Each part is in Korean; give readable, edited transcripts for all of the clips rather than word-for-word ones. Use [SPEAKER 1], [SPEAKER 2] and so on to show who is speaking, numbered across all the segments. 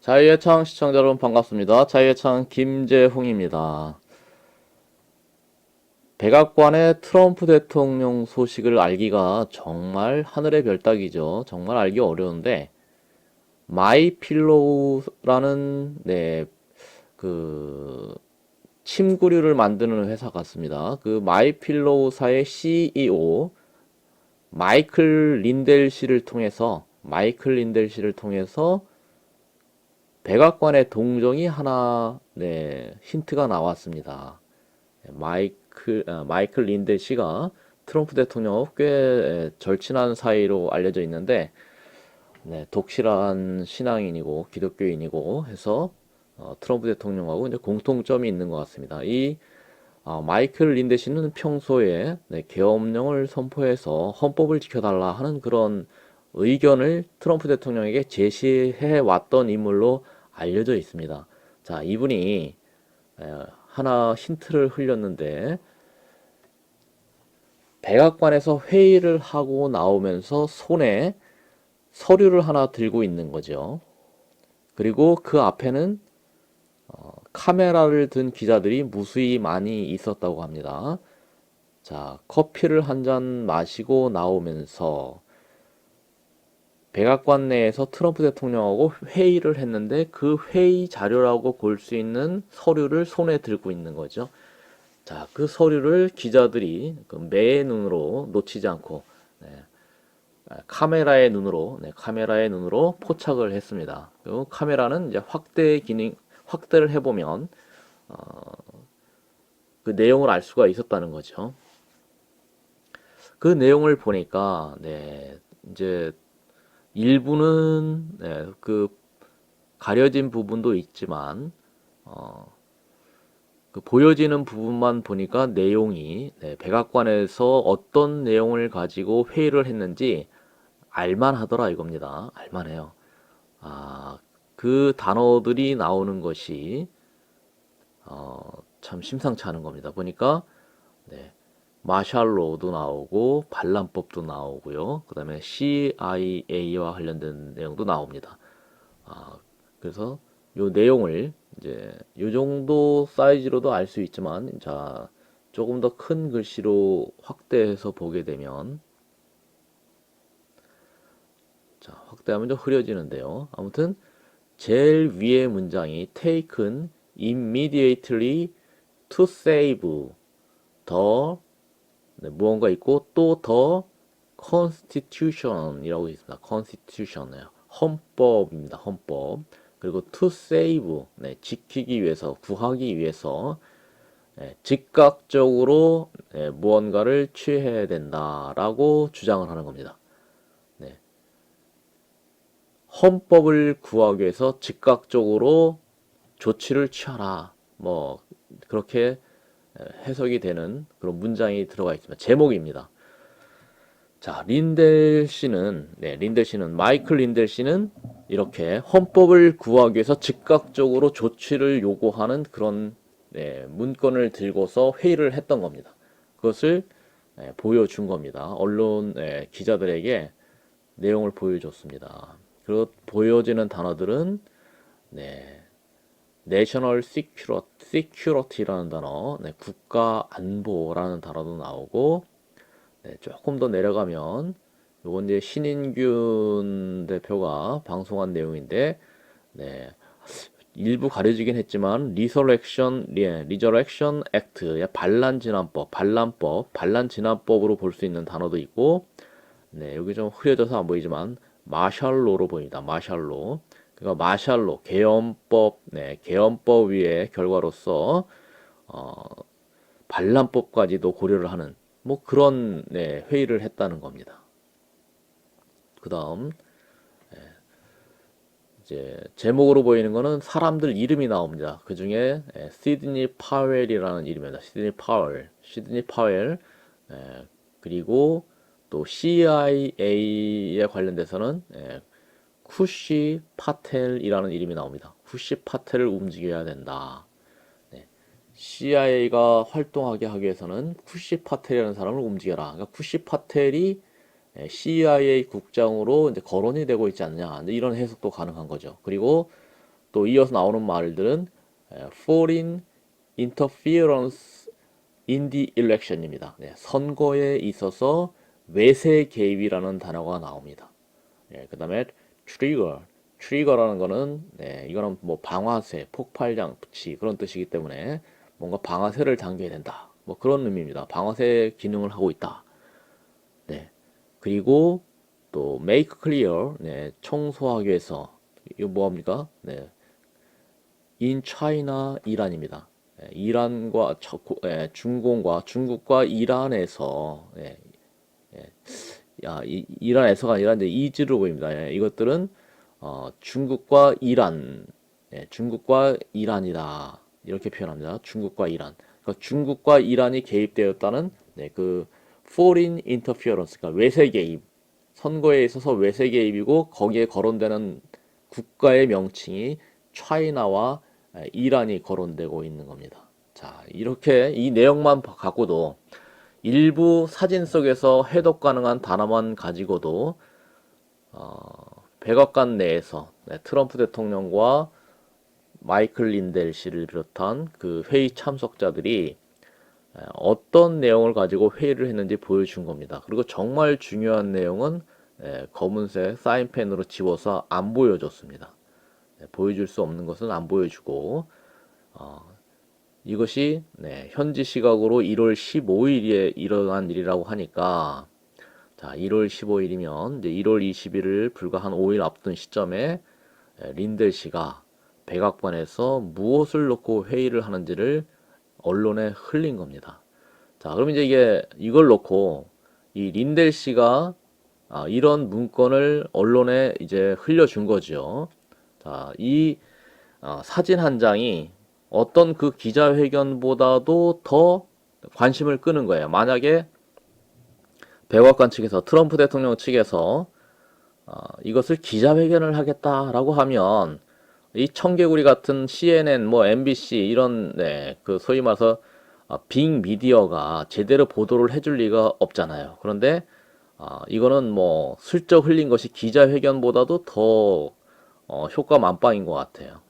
[SPEAKER 1] 자유의 창 시청자 여러분 반갑습니다. 자유의 창 김재홍입니다. 백악관의 트럼프 대통령 소식을 알기가 정말 하늘의 별따기죠. 정말 알기 어려운데 마이필로우라는 그 침구류를 만드는 회사 같습니다. 그 마이필로우사의 CEO 마이클 린델 씨를 통해서 백악관의 동정이 하나 힌트가 나왔습니다. 마이클 린델 씨가 트럼프 대통령하고 꽤 절친한 사이로 알려져 있는데 독실한 신앙인이고 기독교인이고 해서 트럼프 대통령하고 이제 공통점이 있는 것 같습니다. 이 마이클 린델 씨는 평소에 계엄령을 선포해서 헌법을 지켜달라 하는 그런 의견을 트럼프 대통령에게 제시해 왔던 인물로 알려져 있습니다. 자, 이분이 하나 힌트를 흘렸는데 백악관에서 회의를 하고 나오면서 손에 서류를 하나 들고 있는 거죠. 그리고 그 앞에는 카메라를 든 기자들이 무수히 많이 있었다고 합니다. 자, 커피를 한 잔 마시고 나오면서 백악관 내에서 트럼프 대통령하고 회의를 했는데 그 회의 자료라고 볼 수 있는 서류를 손에 들고 있는 거죠. 자, 그 서류를 기자들이 그 매의 눈으로 놓치지 않고 카메라의 눈으로 포착을 했습니다. 그리고 카메라는 이제 확대를 해보면 그 내용을 알 수가 있었다는 거죠. 그 내용을 보니까 이제 일부는 그 가려진 부분도 있지만 그 보여지는 부분만 보니까 내용이 백악관에서 어떤 내용을 가지고 회의를 했는지 알만하더라 이겁니다. 알만해요. 그 단어들이 나오는 것이 참 심상치 않은 겁니다. 보니까 마샬로도 나오고 반란법도 나오고요. 그 다음에 CIA와 관련된 내용도 나옵니다. 그래서 요 내용을 이제 요 정도 사이즈로도 알 수 있지만 자 조금 더 큰 글씨로 확대해서 보게 되면 자 확대하면 좀 흐려지는데요. 아무튼 제일 위의 문장이 taken immediately to save the 무언가 있고 또 the constitution이라고 있습니다. constitution이에요. 헌법입니다. 헌법. 그리고 to save 지키기 위해서 구하기 위해서 즉각적으로 무언가를 취해야 된다라고 주장을 하는 겁니다. 헌법을 구하기 위해서 즉각적으로 조치를 취하라. 뭐 그렇게 해석이 되는 그런 문장이 들어가 있습니다. 제목입니다. 자, 마이클 린델 씨는 이렇게 헌법을 구하기 위해서 즉각적으로 조치를 요구하는 그런 문건을 들고서 회의를 했던 겁니다. 그것을 보여준 겁니다. 언론 기자들에게 내용을 보여줬습니다. 그리고 보여지는 단어들은 내셔널 시큐리티라는 단어, 국가 안보라는 단어도 나오고 조금 더 내려가면 요건 이제 신인균 대표가 방송한 내용인데 일부 가려지긴 했지만 리저렉션 액트, 반란 진압법으로 볼 수 있는 단어도 있고 여기 좀 흐려져서 안 보이지만 마샬로로 보입니다. 마샬로. 그러니까 마샬로 계엄법 위의 결과로서 반란법까지도 고려를 하는 뭐 그런 회의를 했다는 겁니다. 그다음 이제 제목으로 보이는 거는 사람들 이름이 나옵니다. 그 중에 시드니 파웰이라는 이름입니다. 시드니 파웰, 그리고 또 CIA에 관련돼서는 쿠시 파텔이라는 이름이 나옵니다. 쿠시 파텔을 움직여야 된다. CIA가 활동하게 하기 위해서는 쿠시 파텔이라는 사람을 움직여라. 그러니까 쿠시 파텔이 CIA 국장으로 이제 거론이 되고 있지 않냐. 이런 해석도 가능한 거죠. 그리고 또 이어서 나오는 말들은 foreign interference in the election입니다. 네, 선거에 있어서 외세 개입이라는 단어가 나옵니다. 그 다음에 trigger라는 거는 이거는 뭐 방아쇠, 폭발장치 그런 뜻이기 때문에 뭔가 방아쇠를 당겨야 된다. 뭐 그런 의미입니다. 방아쇠 기능을 하고 있다. 네. 그리고 또 make clear, 청소하기 위해서 이거 뭐합니까? in China, 이란입니다. 이란과 중국과 이란에서 이란에서가 아니라 이제 이즈로 보입니다. 이것들은 중국과 이란이다 이렇게 표현합니다. 중국과 이란. 그러니까 중국과 이란이 개입되었다는 그 foreign interference, 그러니까 외세 개입, 선거에 있어서 외세 개입이고 거기에 거론되는 국가의 명칭이 차이나와 이란이 거론되고 있는 겁니다. 자, 이렇게 이 내용만 갖고도 일부 사진 속에서 해독 가능한 단어만 가지고도 백악관 내에서 트럼프 대통령과 마이클 린델 씨를 비롯한 그 회의 참석자들이 어떤 내용을 가지고 회의를 했는지 보여준 겁니다. 그리고 정말 중요한 내용은 검은색 사인펜으로 지워서 안 보여줬습니다. 보여줄 수 없는 것은 안 보여주고 이것이 현지 시각으로 1월 15일에 일어난 일이라고 하니까 자, 1월 15일이면 이제 1월 20일을 불과 한 5일 앞둔 시점에 린델 씨가 백악관에서 무엇을 놓고 회의를 하는지를 언론에 흘린 겁니다. 자, 그럼 이제 이걸 놓고 이 린델 씨가 이런 문건을 언론에 이제 흘려준 거죠. 자, 이 사진 한 장이 어떤 그 기자회견보다도 더 관심을 끄는 거예요. 만약에 백악관 측에서 트럼프 대통령 측에서 이것을 기자회견을 하겠다라고 하면 이 청개구리 같은 CNN, 뭐 MBC 이런 그 소위 말해서 빅 미디어가 제대로 보도를 해줄 리가 없잖아요. 그런데 이거는 뭐 슬쩍 흘린 것이 기자회견보다도 더 효과 만빵인 것 같아요.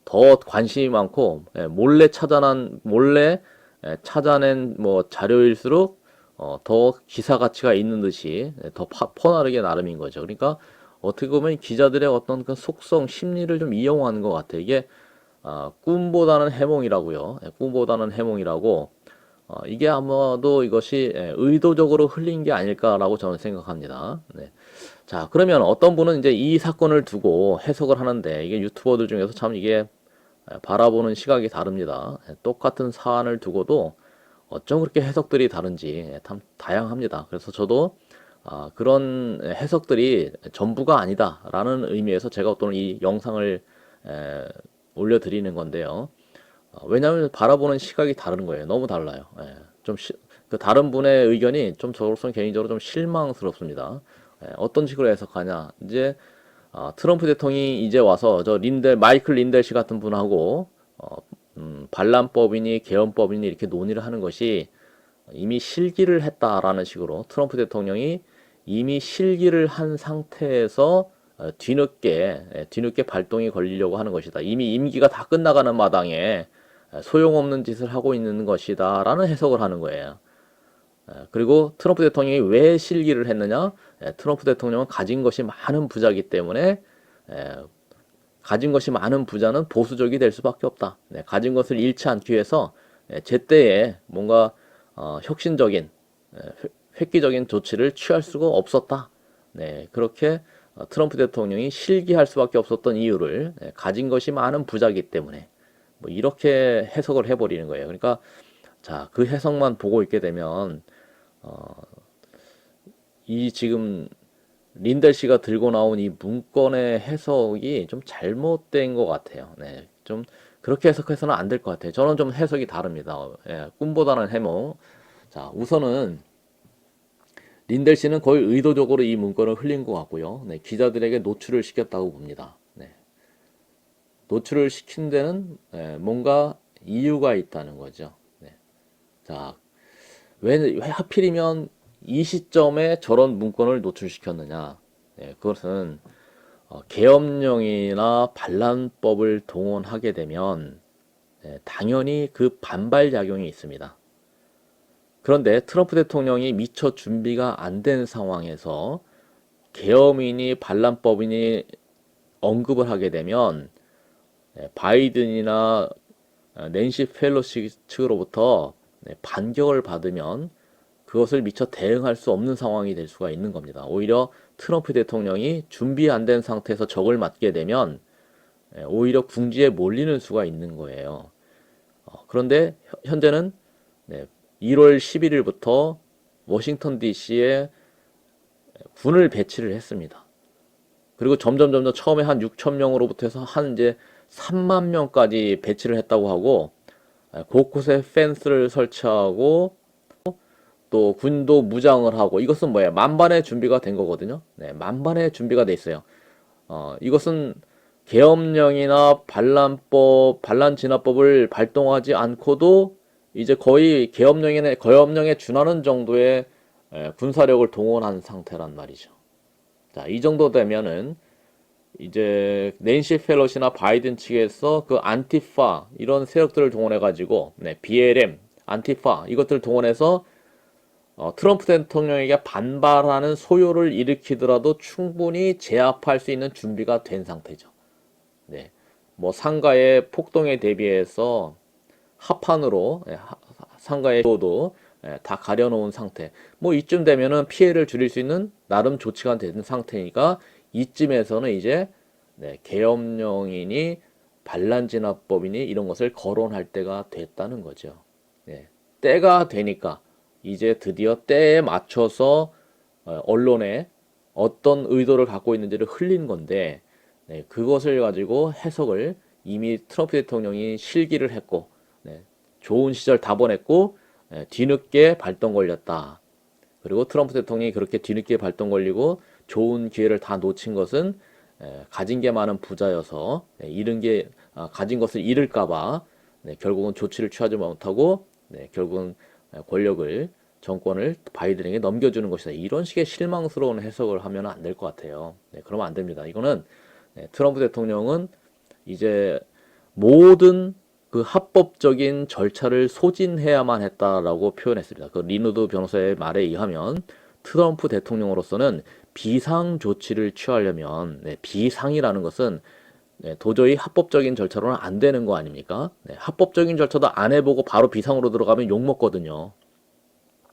[SPEAKER 1] 더 관심이 많고 몰래 찾아낸 뭐 자료일수록 더 기사 가치가 있는 듯이 더 퍼나르게 나름인 거죠. 그러니까 어떻게 보면 기자들의 어떤 그 속성, 심리를 좀 이용하는 것 같아요. 이게 꿈보다는 해몽이라고요. 꿈보다는 해몽이라고 이게 아마도 이것이 의도적으로 흘린 게 아닐까라고 저는 생각합니다. 네. 자, 그러면 어떤 분은 이제 이 사건을 두고 해석을 하는데 이게 유튜버들 중에서 참 이게 바라보는 시각이 다릅니다. 똑같은 사안을 두고도 어쩜 그렇게 해석들이 다른지 참 다양합니다. 그래서 저도 그런 해석들이 전부가 아니다라는 의미에서 제가 또는 이 영상을 올려드리는 건데요. 왜냐하면 바라보는 시각이 다른 거예요. 너무 달라요. 그 다른 분의 의견이 좀 저로서는 개인적으로 좀 실망스럽습니다. 어떤 식으로 해석하냐? 이제 트럼프 대통령이 이제 와서 마이클 린델 씨 같은 분하고 반란법이니 개헌법이니 이렇게 논의를 하는 것이 이미 실기를 했다라는 식으로 트럼프 대통령이 이미 실기를 한 상태에서 뒤늦게 발동이 걸리려고 하는 것이다. 이미 임기가 다 끝나가는 마당에 소용없는 짓을 하고 있는 것이다 라는 해석을 하는 거예요. 그리고 트럼프 대통령이 왜 실기를 했느냐? 트럼프 대통령은 가진 것이 많은 부자이기 때문에 가진 것이 많은 부자는 보수적이 될 수밖에 없다. 가진 것을 잃지 않기 위해서 제때에 뭔가 혁신적인 획기적인 조치를 취할 수가 없었다. 그렇게 트럼프 대통령이 실기할 수밖에 없었던 이유를 가진 것이 많은 부자이기 때문에 뭐 이렇게 해석을 해버리는 거예요. 그러니까 자, 그 해석만 보고 있게 되면 이 지금 린델 씨가 들고 나온 이 문건의 해석이 좀 잘못된 것 같아요. 좀 그렇게 해석해서는 안 될 것 같아요. 저는 좀 해석이 다릅니다. 꿈보다는 해몽. 자, 우선은 린델 씨는 거의 의도적으로 이 문건을 흘린 것 같고요. 기자들에게 노출을 시켰다고 봅니다. 노출을 시킨 데는 뭔가 이유가 있다는 거죠. 자, 왜 하필이면 이 시점에 저런 문건을 노출시켰느냐? 그것은 계엄령이나 반란법을 동원하게 되면 당연히 그 반발 작용이 있습니다. 그런데 트럼프 대통령이 미처 준비가 안 된 상황에서 계엄이니 반란법이니 언급을 하게 되면 바이든이나 낸시 펠로시 측으로부터 반격을 받으면 그것을 미처 대응할 수 없는 상황이 될 수가 있는 겁니다. 오히려 트럼프 대통령이 준비 안 된 상태에서 적을 맞게 되면 오히려 궁지에 몰리는 수가 있는 거예요. 그런데 현재는 1월 11일부터 워싱턴 DC에 군을 배치를 했습니다. 그리고 점점 처음에 한 6천 명으로부터 해서 한 이제 3만 명까지 배치를 했다고 하고 곳곳에 펜스를 설치하고 또 군도 무장을 하고 이것은 뭐예요? 만반의 준비가 된 거거든요. 만반의 준비가 돼 있어요. 이것은 계엄령이나 반란법, 반란진화법을 발동하지 않고도 이제 거의 계엄령에 준하는 정도의 군사력을 동원한 상태란 말이죠. 자, 이 정도 되면은 이제 낸시 펠로시나 바이든 측에서 그 안티파 이런 세력들을 동원해 가지고 BLM, 안티파 이것들을 동원해서 트럼프 대통령에게 반발하는 소요를 일으키더라도 충분히 제압할 수 있는 준비가 된 상태죠. 네. 뭐 상가의 폭동에 대비해서 합판으로 상가의 도도 다 가려놓은 상태. 뭐 이쯤 되면은 피해를 줄일 수 있는 나름 조치가 된 상태니까 이쯤에서는 이제 계엄령이니 반란진화법이니 이런 것을 거론할 때가 됐다는 거죠. 때가 되니까 이제 드디어 때에 맞춰서 언론에 어떤 의도를 갖고 있는지를 흘린 건데 그것을 가지고 해석을 이미 트럼프 대통령이 실기를 했고 좋은 시절 다 보냈고 뒤늦게 발동 걸렸다. 그리고 트럼프 대통령이 그렇게 뒤늦게 발동 걸리고 좋은 기회를 다 놓친 것은 가진 게 많은 부자여서 가진 것을 잃을까봐 결국은 조치를 취하지 못하고 결국은 정권을 바이든에게 넘겨주는 것이다. 이런 식의 실망스러운 해석을 하면 안 될 것 같아요. 그러면 안 됩니다. 이거는 트럼프 대통령은 이제 모든 그 합법적인 절차를 소진해야만 했다라고 표현했습니다. 그 리누드 변호사의 말에 의하면 트럼프 대통령으로서는 비상 조치를 취하려면 비상이라는 것은 도저히 합법적인 절차로는 안 되는 거 아닙니까? 합법적인 절차도 안 해보고 바로 비상으로 들어가면 욕먹거든요.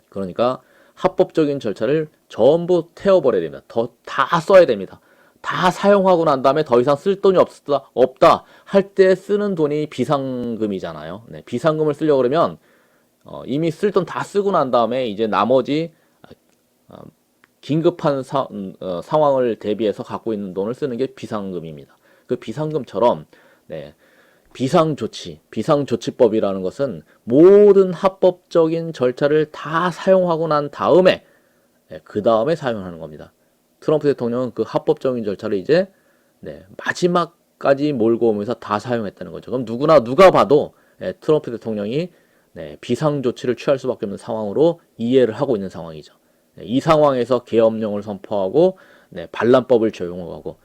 [SPEAKER 1] 그러니까 합법적인 절차를 전부 태워버려야 됩니다. 다 써야 됩니다. 다 사용하고 난 다음에 더 이상 쓸 돈이 없다 할 때 쓰는 돈이 비상금이잖아요. 비상금을 쓰려고 그러면 이미 쓸 돈 다 쓰고 난 다음에 이제 나머지 긴급한 상황을 대비해서 갖고 있는 돈을 쓰는 게 비상금입니다. 그 비상금처럼 비상조치법이라는 것은 모든 합법적인 절차를 다 사용하고 난 다음에 그 다음에 사용하는 겁니다. 트럼프 대통령은 그 합법적인 절차를 이제 마지막까지 몰고 오면서 다 사용했다는 거죠. 그럼 누가 봐도 트럼프 대통령이 비상조치를 취할 수밖에 없는 상황으로 이해를 하고 있는 상황이죠. 이 상황에서 계엄령을 선포하고 반란법을 적용하고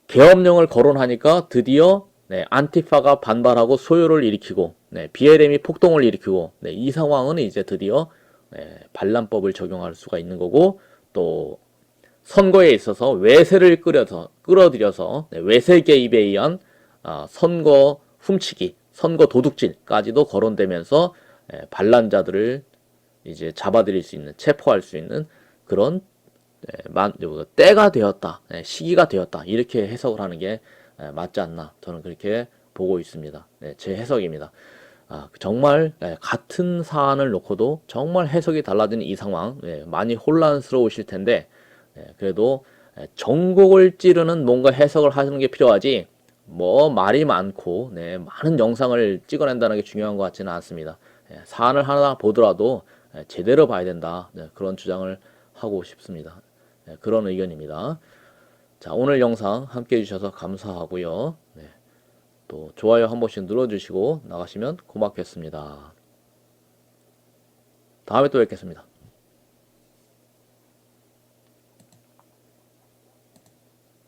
[SPEAKER 1] 계엄령을 거론하니까 드디어 안티파가 반발하고 소요를 일으키고 BLM이 폭동을 일으키고 이 상황은 이제 드디어 반란법을 적용할 수가 있는 거고 또 선거에 있어서 외세를 끌어들여서 외세 개입에 의한 선거 훔치기, 선거 도둑질까지도 거론되면서 반란자들을 이제 잡아들일 수 있는, 체포할 수 있는 그런 때가 되었다, 시기가 되었다 이렇게 해석을 하는 게 맞지 않나 저는 그렇게 보고 있습니다. 제 해석입니다. 정말 같은 사안을 놓고도 정말 해석이 달라지는 이 상황 많이 혼란스러우실 텐데 그래도 전곡을 찌르는 뭔가 해석을 하시는 게 필요하지 뭐 말이 많고 많은 영상을 찍어낸다는 게 중요한 것 같지는 않습니다. 사안을 하나 보더라도 제대로 봐야 된다 그런 주장을 하고 싶습니다. 그런 의견입니다. 자, 오늘 영상 함께 해주셔서 감사하고요. 또 좋아요 한 번씩 눌러주시고 나가시면 고맙겠습니다. 다음에 또 뵙겠습니다.